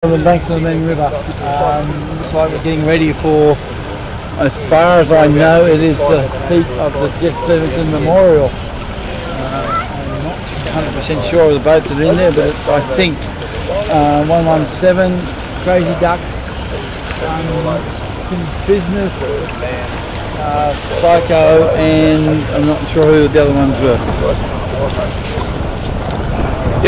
On the banks of the Main River. Looks like we're getting ready for, as far as I know, it is the peak of the Jeff Stevenson Memorial. I'm not 100% sure of the boats that are in there, but I think 117, Crazy Duck, Business, Psycho, and I'm not sure who the other ones were.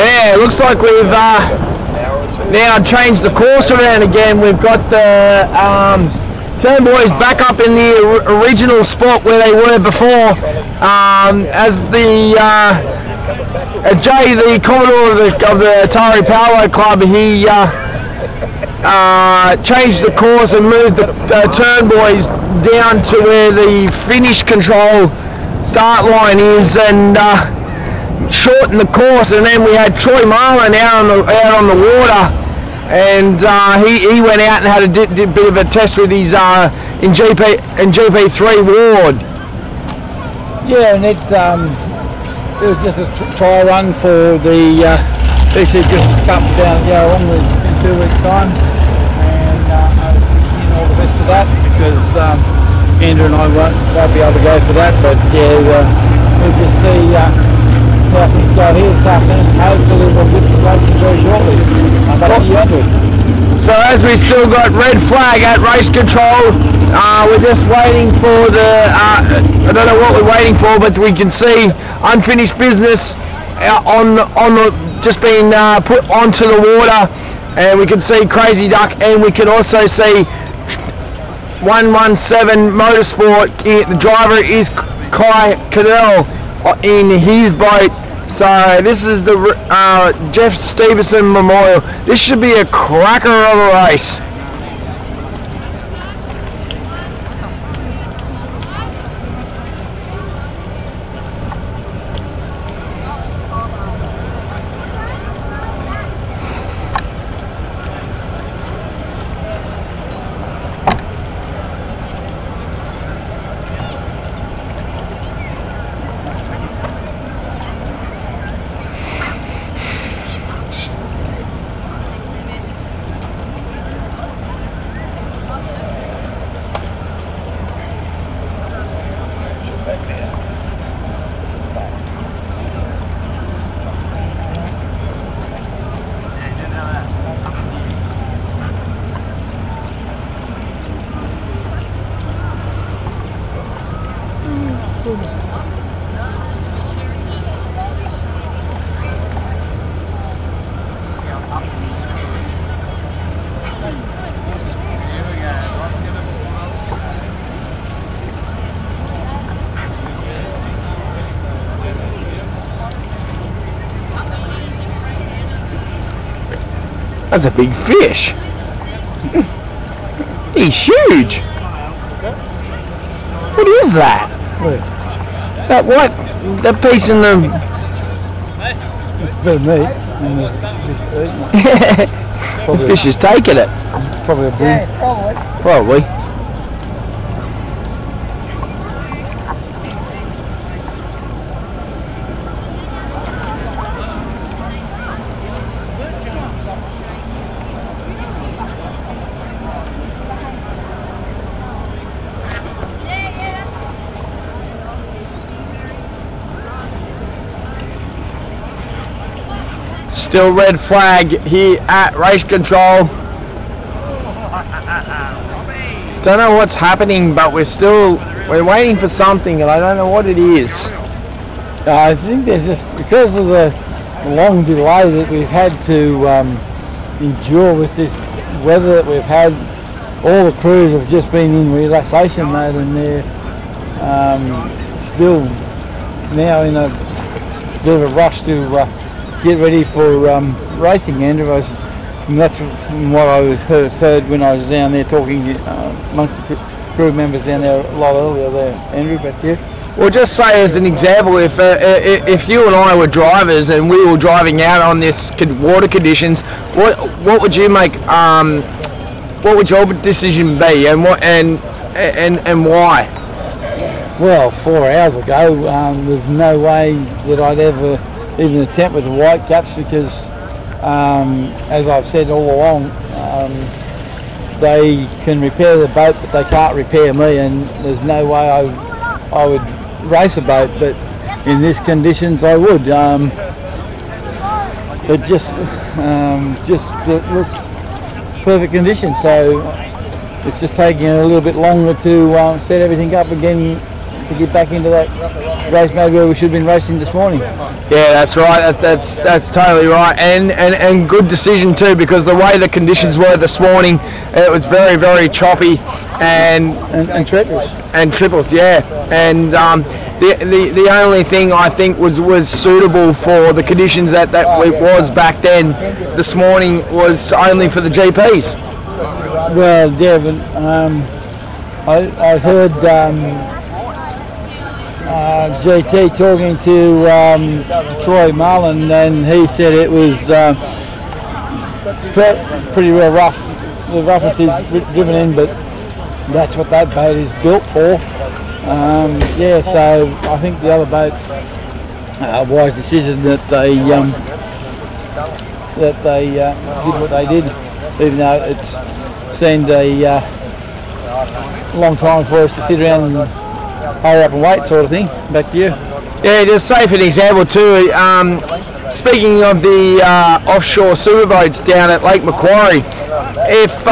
Yeah, it looks like we've now changed the course around again. We've got the turn boys back up in the original spot where they were before. As the Jay, the Commodore of the Taree Powerboat Club, he changed the course and moved the turn boys down to where the finish control start line is, and shortened the course. And then we had Troy Marlin out on the water, and he went out and had a bit of a test with his in GP3 Ward. Yeah, and it was just a trial run for the BC Business Cup down at Yarrawonga in 2 weeks' time, and I wish all the best for that, because Andrew and I won't be able to go for that, but yeah, we'll just see how things go here this afternoon. Hopefully we'll get some racing very shortly. So as we still got red flag at race control, we're just waiting for the, I don't know what we're waiting for, but we can see unfinished business on the just being put onto the water, and we can see Crazy Duck, and we can also see 117 Motorsport. The driver is Kai Cadell in his boat. So this is the Jeff Stevenson Memorial. This should be a cracker of a race. That's a big fish. He's huge. What is that? Where? That what? That piece in the... It's a bit of meat. The fish is taking it. Probably a bream. Probably. Still red flag here at race control. Don't know what's happening, but we're waiting for something, and I don't know what it is. I think there's just, because of the long delay that we've had to endure with this weather that we've had, all the crews have just been in relaxation mode, and they're still now in a bit of a rush to get ready for racing, Andrew. That's from what I heard when I was down there talking amongst the crew members down there a lot earlier there, Andrew, but yeah. Well, just say as an example, if you and I were drivers and we were driving out on this water conditions, what would you make? What would your decision be, and why? Well, 4 hours ago, there's no way that I'd ever even attempt with the white caps, because as I've said all along, they can repair the boat, but they can't repair me, and there's no way I would race a boat, but in these conditions I would. It just looks perfect condition, so it's just taking a little bit longer to set everything up again to get back into that race mode where we should have been racing this morning. Yeah, that's right. That's totally right, and good decision too, because the way the conditions were this morning, it was very, very choppy and treacherous. And triples, yeah. And the only thing I think was suitable for the conditions that it was back then this morning was only for the GPs. Well, yeah, but I heard GT talking to Troy Mullen, and he said it was pretty well rough. The roughest is driven in, but that's what that boat is built for. Yeah, so I think the other boats, a wise decision that they did what they did, even though it's seemed a long time for us to sit around and hurry up and wait, sort of thing. Back to you. Yeah, just say for an example too, speaking of the offshore superboats down at Lake Macquarie, if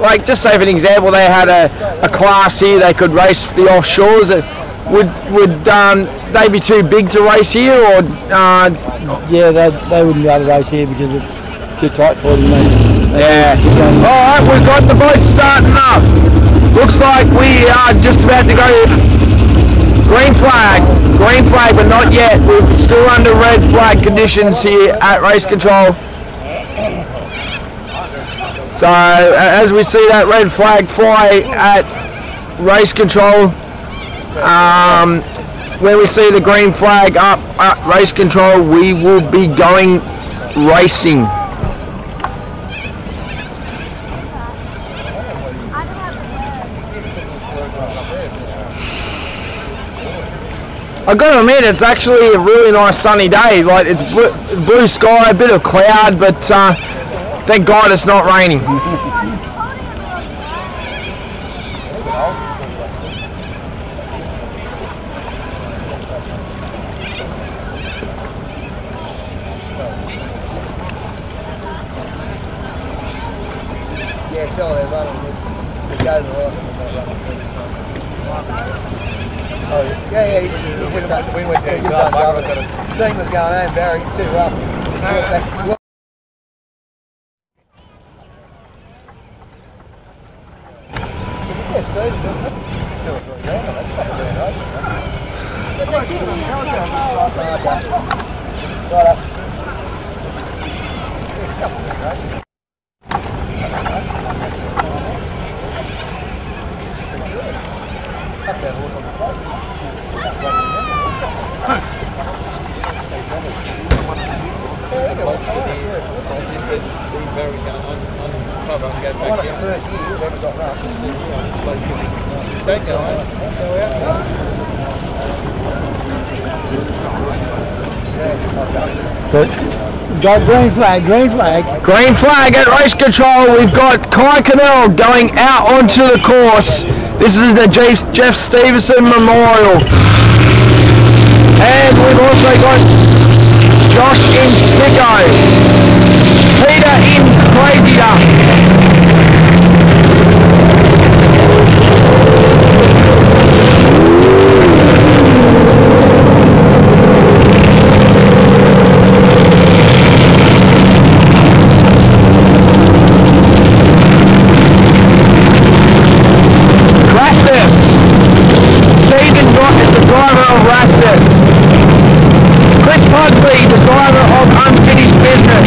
like just say for an example they had a class here, they could race the offshores, would they be too big to race here, or yeah, they wouldn't be able to race here because it's too tight for them. Yeah. Alright, we've got the boat starting up. Looks like we are just about to go green flag, but not yet. We're still under red flag conditions here at race control. So as we see that red flag fly at race control, where we see the green flag up at race control, we will be going racing. I've got to admit, it's actually a really nice sunny day. Like, it's blue sky, a bit of cloud, but thank God it's not raining. Yeah, we went there. The thing was going on, Barry, too. Got green flag. Green flag at race control. We've got Kai Cannell going out onto the course. This is the Jeff Stevenson Memorial. And we've also got Josh in Sicko, Peter in Crazy Duck. Chris Pudsley, the driver of Unfinished Business.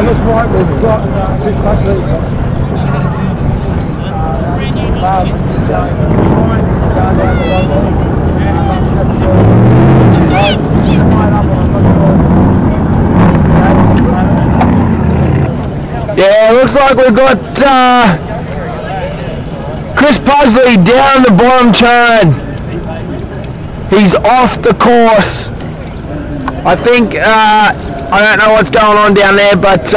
Looks like we've got this country. Yeah, looks like we've got Chris Pugsley down the bottom turn. He's off the course. I think, I don't know what's going on down there, but